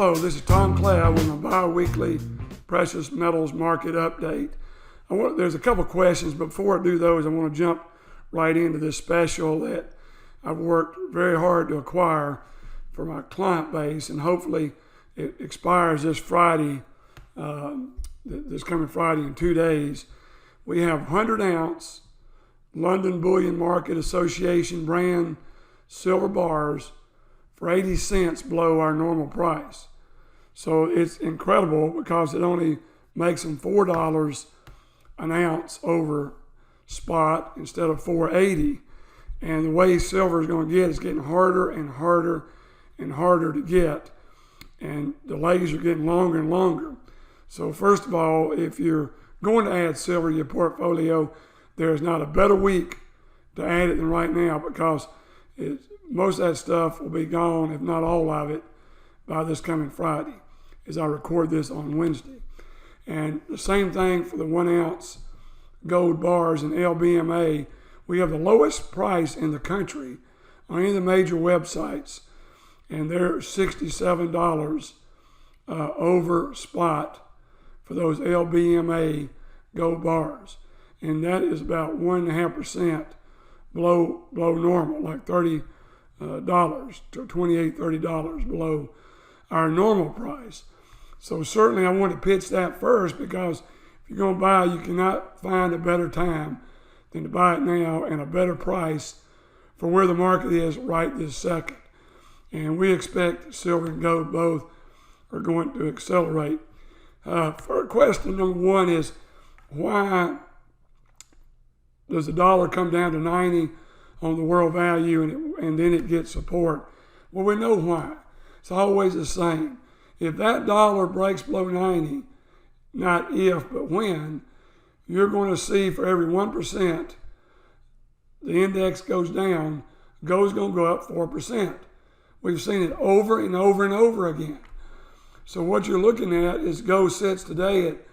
Hello, this is Tom Cloud with my bi-weekly precious metals market update. There's a couple questions, but before I do those, I want to jump right into this special that I've worked very hard to acquire for my client base, and hopefully it expires this Friday, this coming Friday in 2 days. We have 100-ounce London Bullion Market Association brand silver bars for 80 cents below our normal price. So it's incredible because it only makes them $4 an ounce over spot instead of $4.80. And the way silver is going to get, it's getting harder and harder and harder to get. And the legs are getting longer and longer. So first of all, if you're going to add silver to your portfolio, there's not a better week to add it than right now, because most of that stuff will be gone, if not all of it, by this coming Friday, as I record this on Wednesday. And the same thing for the 1 ounce gold bars and LBMA. We have the lowest price in the country on any of the major websites, and they're $67 over spot for those LBMA gold bars. And that is about 1.5% below normal, like $30 to $28, $30 below our normal price. So certainly I want to pitch that first, because if you're going to buy, you cannot find a better time than to buy it now and a better price for where the market is right this second. And we expect silver and gold both are going to accelerate. For question number one is, why does the dollar come down to 90 on the world value and then it gets support? Well, we know why. It's always the same. If that dollar breaks below 90, not if, but when, you're going to see for every 1% the index goes down, gold's going to go up 4%. We've seen it over and over and over again. So what you're looking at is gold sits today at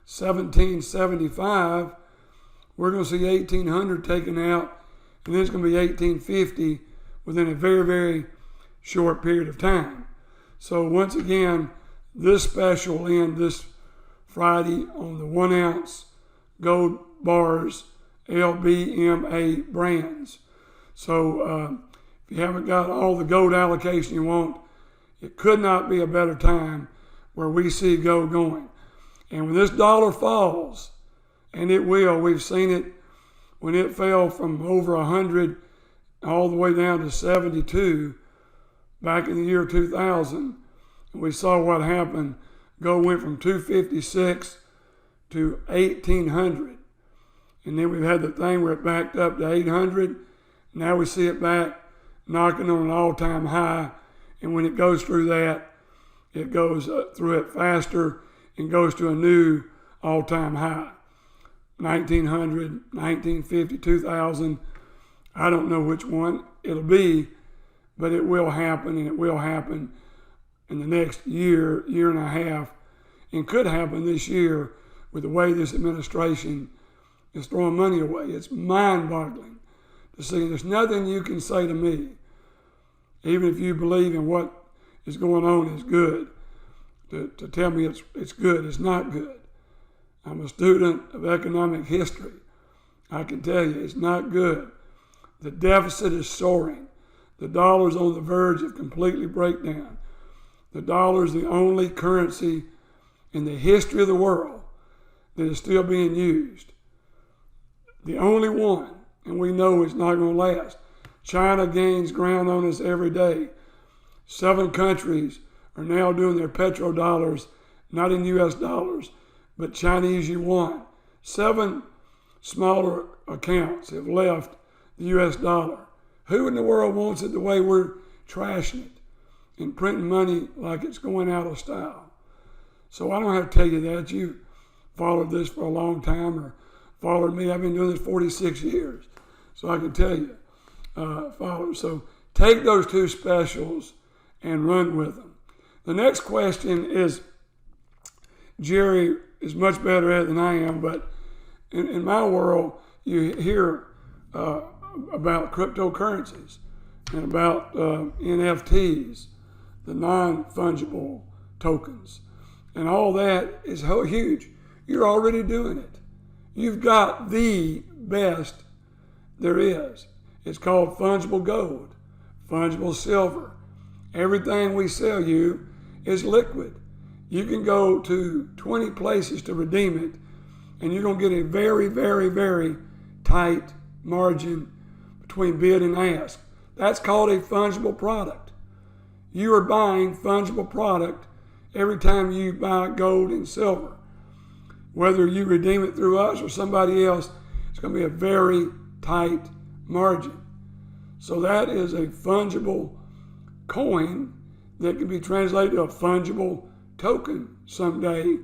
1775. We're going to see 1800 taken out, and then it's going to be 1850 within a very, very short period of time. So once again, this special will end this Friday on the 1 ounce gold bars LBMA brands. So if you haven't got all the gold allocation you want, it could not be a better time where we see gold going. And when this dollar falls, and it will, we've seen it when it fell from over 100 all the way down to 72 back in the year 2000. We saw what happened. Gold went from 256 to 1800. And then we've had the thing where it backed up to 800. Now we see it back knocking on an all-time high. And when it goes through that, it goes through it faster and goes to a new all-time high. 1900, 1950, 2000. I don't know which one it'll be, but it will happen, and it will happen in the next year, year and a half, and could happen this year with the way this administration is throwing money away. It's mind-boggling to see. There's nothing you can say to me, even if you believe in what is going on is good, to tell me it's good. It's not good. I'm a student of economic history. I can tell you it's not good. The deficit is soaring. The dollar's on the verge of completely breakdown. The dollar is the only currency in the history of the world that is still being used. The only one, and we know it's not going to last. China gains ground on us every day. 7 countries are now doing their petrodollars, not in US dollars, but Chinese yuan. 7 smaller accounts have left the US dollar. Who in the world wants it the way we're trashing it and printing money like it's going out of style? So I don't have to tell you that. You followed this for a long time, or followed me. I've been doing this 46 years. So I can tell you, follow. So take those 2 specials and run with them. The next question is, Jerry is much better at it than I am, but in my world, you hear about cryptocurrencies and about NFTs, the non-fungible tokens. And all that is huge. You're already doing it. You've got the best there is. It's called fungible gold, fungible silver. Everything we sell you is liquid. You can go to 20 places to redeem it, and you're going to get a very, very, very tight margin between bid and ask. That's called a fungible product. You are buying fungible product every time you buy gold and silver. Whether you redeem it through us or somebody else, it's going to be a very tight margin. So that is a fungible coin that can be translated to a fungible token someday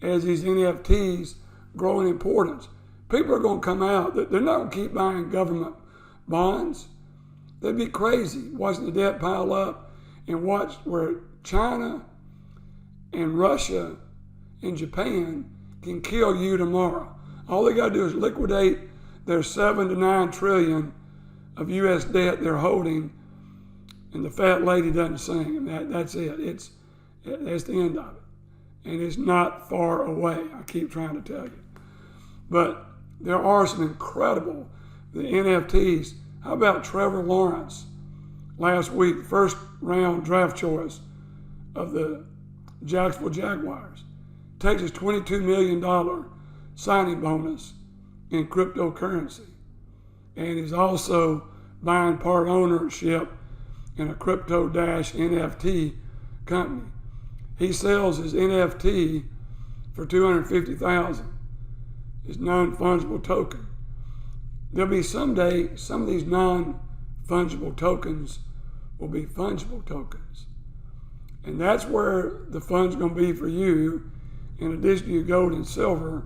as these NFTs grow in importance. People are going to come out. They're not going to keep buying government bonds. They'd be crazy watching the debt pile up and watch where China and Russia and Japan can kill you tomorrow. All they got to do is liquidate their 7 to 9 trillion of U.S. debt they're holding, and the fat lady doesn't sing. And that's it. That's the end of it. And it's not far away, I keep trying to tell you. But there are some incredible, the NFTs. How about Trevor Lawrence last week, first round draft choice of the Jacksonville Jaguars? Takes his $22 million signing bonus in cryptocurrency. And he's also buying part ownership in a crypto-NFT company. He sells his NFT for $250,000, his non-fungible token. There'll be someday some of these non-fungible tokens will be fungible tokens. And that's where the fund's going to be for you, in addition to your gold and silver,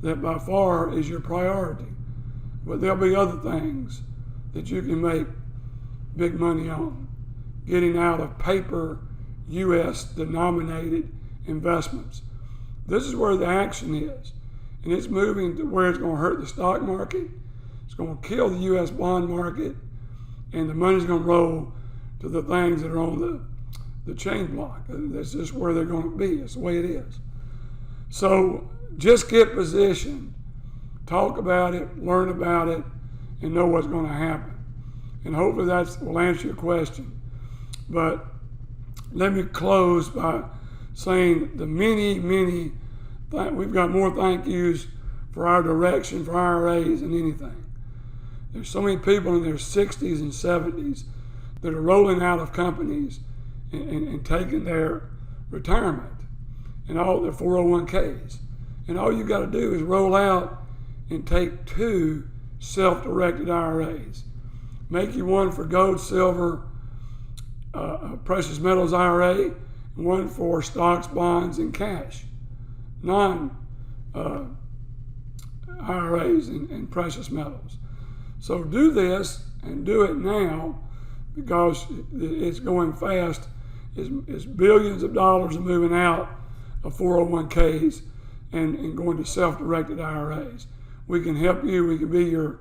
that by far is your priority. But there'll be other things that you can make big money on. Getting out of paper U.S. denominated investments. This is where the action is. And it's moving to where it's going to hurt the stock market. It's going to kill the U.S. bond market. And the money's going to roll to the things that are on the chain block. That's just where they're going to be. It's the way it is. So just get positioned. Talk about it, learn about it, and know what's going to happen. And hopefully that will answer your question. But let me close by saying the many, we've got more thank yous for our direction, for IRAs than anything. There's so many people in their 60s and 70s that are rolling out of companies and taking their retirement and all their 401ks. And all you got to do is roll out and take 2 self-directed IRAs. Make you one for gold, silver, precious metals IRA, and one for stocks, bonds, and cash. IRAs and precious metals. So do this and do it now, because it's going fast. It's billions of dollars are moving out of 401ks and going to self-directed IRAs. We can help you. We can be your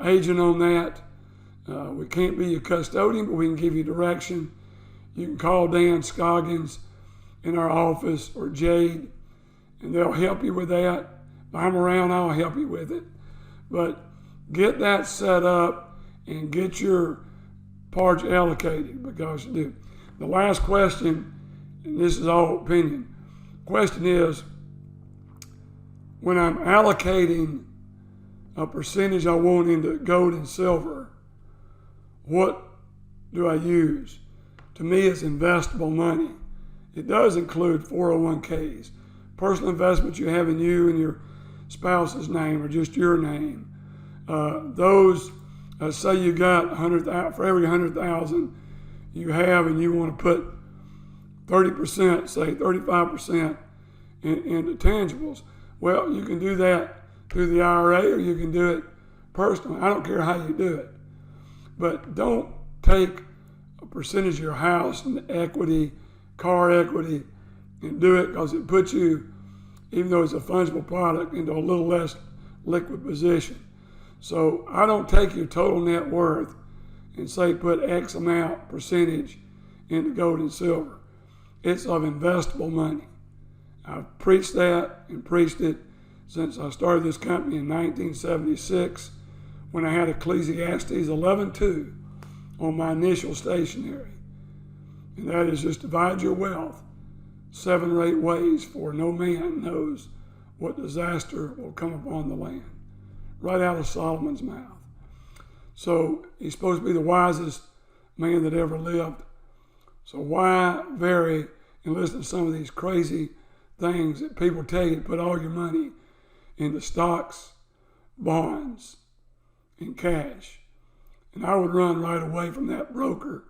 agent on that. We can't be your custodian, but we can give you direction. You can call Dan Scoggins in our office or Jade, and they'll help you with that. If I'm around, I'll help you with it. But get that set up and get your parts allocated, because you do. The last question, and this is all opinion, question is, when I'm allocating a percentage I want into gold and silver, what do I use? To me, it's investable money. It does include 401ks, personal investments you have in you and your spouse's name or just your name. Those, say you got 100,000 for every 100,000 you have, and you want to put 30%, say 35% into tangibles. Well, you can do that through the IRA, or you can do it personally. I don't care how you do it. But don't take a percentage of your house and equity, car equity, and do it, because it puts you, even though it's a fungible product, into a little less liquid position. So I don't take your total net worth and say put X amount percentage into gold and silver. It's of investable money. I've preached that and preached it since I started this company in 1976 when I had Ecclesiastes 11:2 on my initial stationery. And that is just divide your wealth 7 or 8 ways, for no man knows what disaster will come upon the land. Right out of Solomon's mouth. So he's supposed to be the wisest man that ever lived. So why vary and listen to some of these crazy things that people tell you to put all your money into stocks, bonds, and cash? And I would run right away from that broker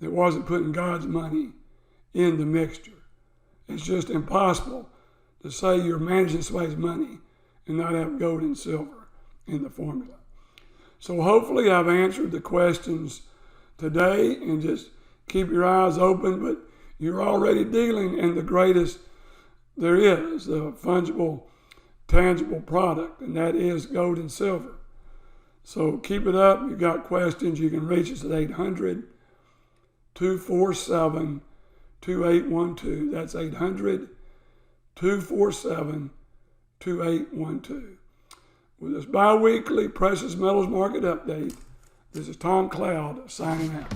that wasn't putting God's money in the mixture. It's just impossible to say you're managing somebody's money and not have gold and silver in the formula. So hopefully I've answered the questions today, and just keep your eyes open, but you're already dealing in the greatest there is, the fungible, tangible product, and that is gold and silver. So keep it up. You've got questions, you can reach us at 800-247-2812. That's 800-247-2812. With this bi-weekly Precious Metals Market Update, this is Tom Cloud signing out.